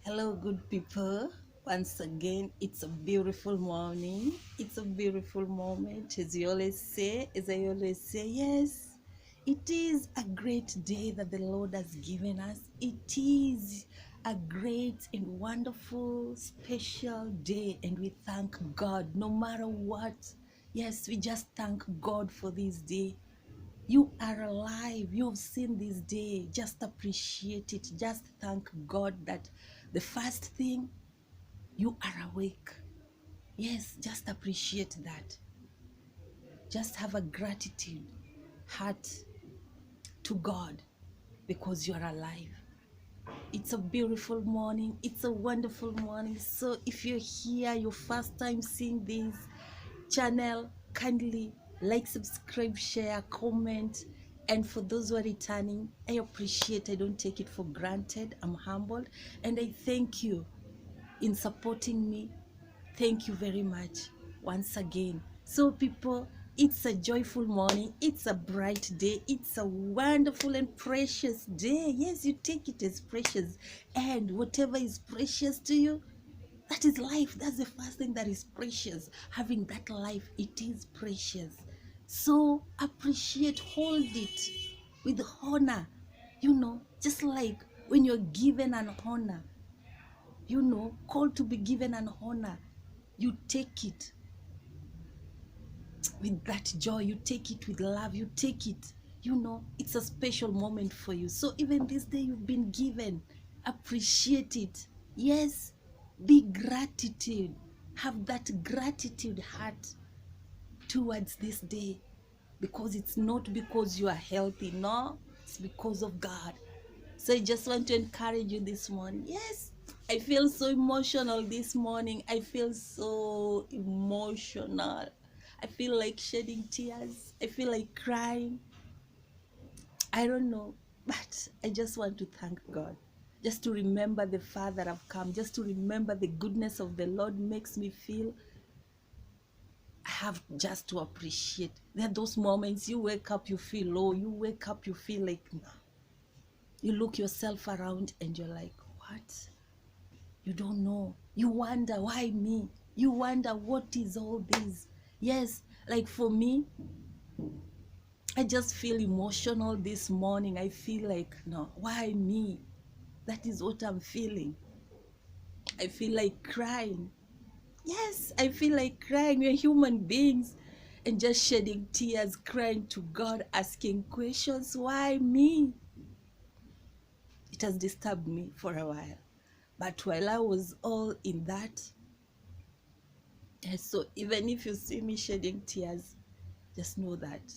Hello, good people. Once again, it's a beautiful morning. It's a beautiful moment. As I always say, yes, it is a great day that the Lord has given us. It is a great and wonderful, special day, and we thank God no matter what. Yes, we just thank God for this day. You are alive. You have seen this day. Just appreciate it. Just thank God that the first thing, you are awake. Yes, just appreciate that. Just have a gratitude heart to God because you are alive. It's a beautiful morning. It's a wonderful morning. So if you're here, your first time seeing this channel, kindly like, subscribe, share, comment. And for those who are returning, I appreciate. I don't take it for granted. I'm humbled, and I thank you in supporting me. Thank you very much once again. So people, it's a joyful morning. It's a bright day. It's a wonderful and precious day. Yes, you take it as precious. And whatever is precious to you, that is life. That's the first thing that is precious. Having that life, it is precious. So appreciate, hold it with honor. Just like when you're given an honor, called to be given an honor, you take it with that joy, you take it with love, you take it, it's a special moment for you. So even this day you've been given, appreciate it. Yes, be gratitude, have that gratitude heart towards this day, because it's not because you are healthy, no, it's because of God. So I just want to encourage you this morning. Yes, I feel so emotional this morning. I feel so emotional. I feel like shedding tears. I feel like crying. I don't know, but I just want to thank God. Just to remember the far that I've come, just to remember the goodness of the Lord makes me feel I have just to appreciate. There are those moments you wake up, you feel low. You wake up, you feel like, no. You look yourself around and you're like, what? You don't know. You wonder, why me? You wonder, what is all this? Yes, like for me, I just feel emotional this morning. I feel like, no, why me? That is what I'm feeling. I feel like crying. Yes, I feel like crying. We're human beings. And just shedding tears, crying to God, asking questions. Why me? It has disturbed me for a while. But while I was all in that, so even if you see me shedding tears, just know that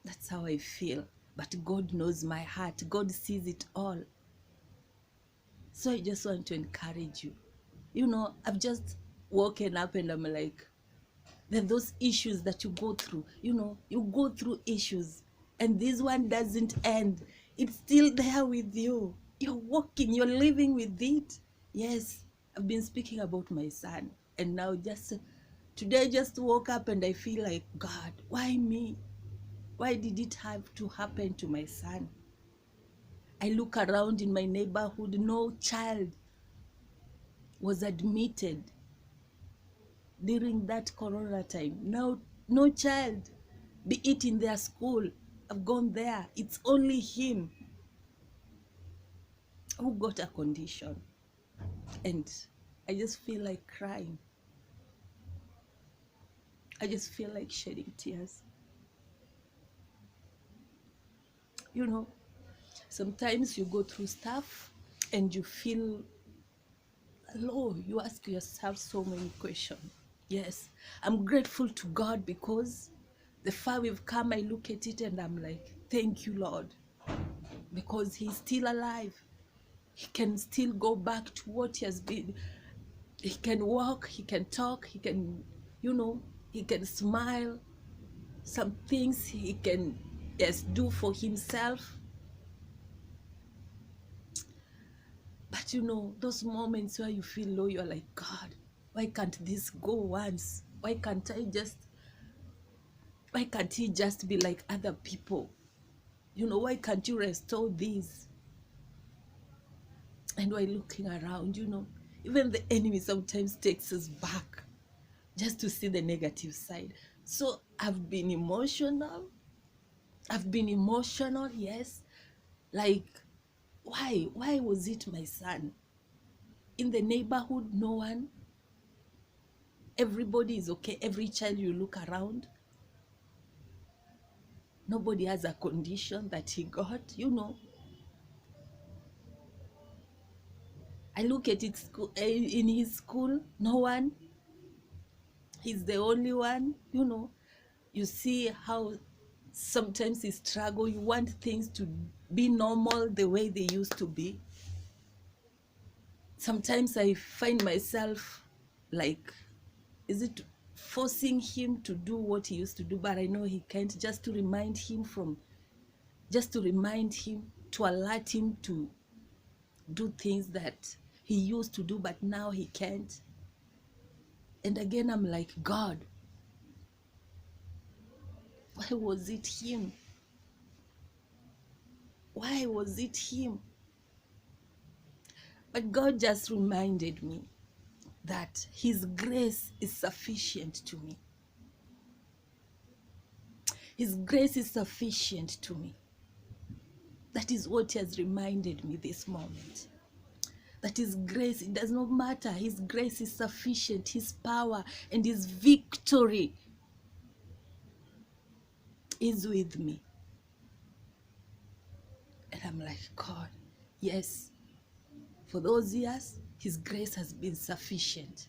that's how I feel. But God knows my heart. God sees it all. So I just want to encourage you. I've just woken up and I'm like, there are those issues that you go through. You go through issues and this one doesn't end. It's still there with you. You're walking, you're living with it. Yes, I've been speaking about my son, and now just today I just woke up and I feel like, God, why me? Why did it have to happen to my son? I look around in my neighborhood, no child was admitted during that corona time. Now, no child, be it in their school. I've gone there. It's only him who got a condition. And I just feel like crying. I just feel like shedding tears. Sometimes you go through stuff and you feel low. You ask yourself so many questions. Yes, I'm grateful to God because the far we've come, I look at it and I'm like, thank you, Lord, because he's still alive. He can still go back to what he has been. He can walk, he can talk, he can, he can smile. Some things he can, yes, do for himself. But those moments where you feel low, you're like, God, why can't this go once? Why can't he just be like other people? Why can't you restore this? And while looking around, even the enemy sometimes takes us back just to see the negative side. So I've been emotional. Yes. Like, why was it my son? In the neighborhood, no one. Everybody is okay. Every child you look around, nobody has a condition that he got. I look at it in his school, no one. He's the only one. You see how sometimes he struggle. You want things to be normal the way they used to be. Sometimes I find myself like, is it forcing him to do what he used to do? But I know he can't. Just to remind him, to alert him to do things that he used to do, but now he can't. And again, I'm like, God, why was it him? Why was it him? But God just reminded me that his grace is sufficient to me. His grace is sufficient to me. That is what he has reminded me this moment. That his grace, it does not matter. His grace is sufficient. His power and his victory is with me. And I'm like, God, yes, for those years, his grace has been sufficient.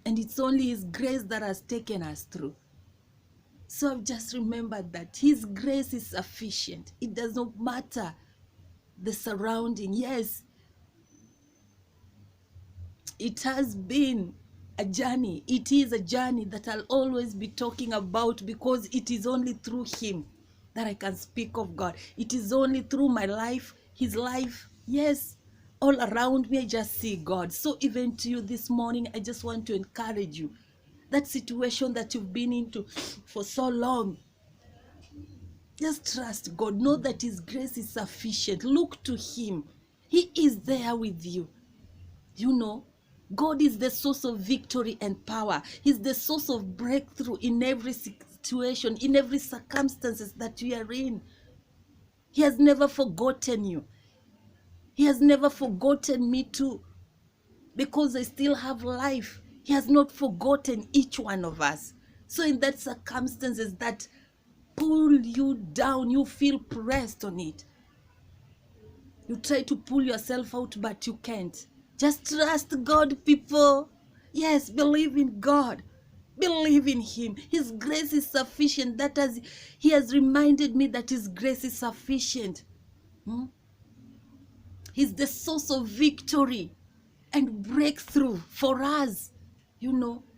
And it's only his grace that has taken us through. So I've just remembered that his grace is sufficient. It does not matter the surrounding. Yes, it has been a journey. It is a journey that I'll always be talking about, because it is only through him that I can speak of God. It is only through my life, his life. Yes, all around me, I just see God. So even to you this morning, I just want to encourage you. That situation that you've been into for so long, just trust God. Know that his grace is sufficient. Look to him. He is there with you. God is the source of victory and power. He's the source of breakthrough in every situation, in every circumstances that you are in. He has never forgotten you. He has never forgotten me too, because I still have life. He has not forgotten each one of us. So in that circumstances that pull you down, you feel pressed on it. You try to pull yourself out, but you can't. Just trust God, people. Yes, believe in God. Believe in him. His grace is sufficient. He has reminded me that his grace is sufficient. He's the source of victory and breakthrough for us.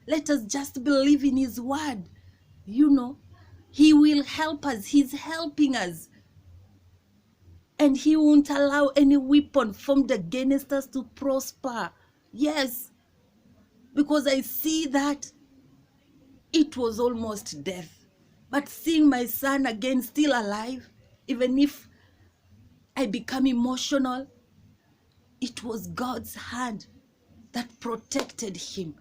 Let us just believe in his word. He will help us. He's helping us. And he won't allow any weapon formed against us to prosper. Yes, because I see that it was almost death. But seeing my son again still alive, even if I become emotional, it was God's hand that protected him,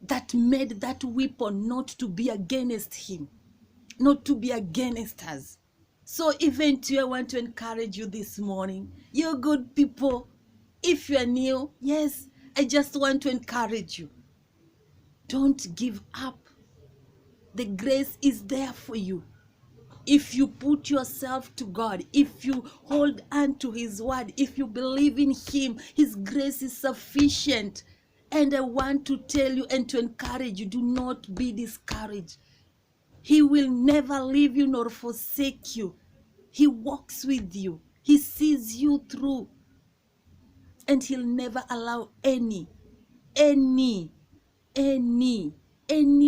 that made that weapon not to be against him, not to be against us. So even to you, I want to encourage you this morning. You're good people. If you're new, yes, I just want to encourage you. Don't give up. The grace is there for you. If you put yourself to God, if you hold on to his word, if you believe in him, his grace is sufficient. And I want to tell you and to encourage you, do not be discouraged. He will never leave you nor forsake you. He walks with you. He sees you through. And he'll never allow any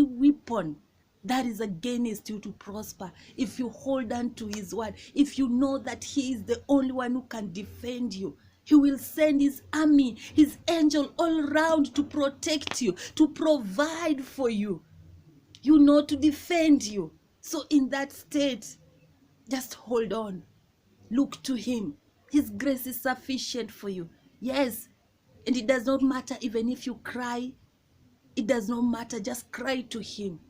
weapon that is against you to prosper. If you hold on to his word, if you know that he is the only one who can defend you, he will send his army, his angel all around to protect you, to provide for you, to defend you. So in that state, just hold on. Look to him. His grace is sufficient for you. Yes, and it does not matter even if you cry. It does not matter. Just cry to him.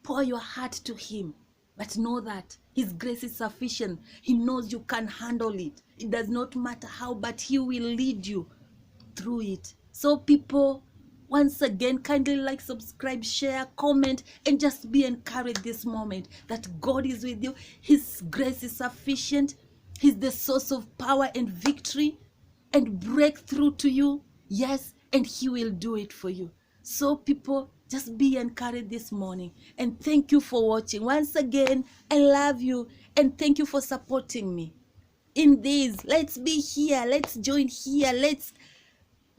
Pour your heart to him. But know that his grace is sufficient. He knows you can handle it. It does not matter how, but he will lead you through it. So people, once again, kindly like, subscribe, share, comment, and just be encouraged this moment that God is with you. His grace is sufficient. He's the source of power and victory and breakthrough to you. Yes, and he will do it for you. So people, just be encouraged this morning, and thank you for watching. Once again, I love you, and thank you for supporting me in this. Let's be here. Let's join here. Let's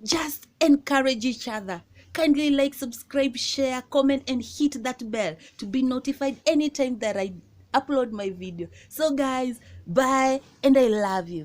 just encourage each other. Kindly like, subscribe, share, comment, and hit that bell to be notified anytime that I upload my video. So guys, bye, and I love you.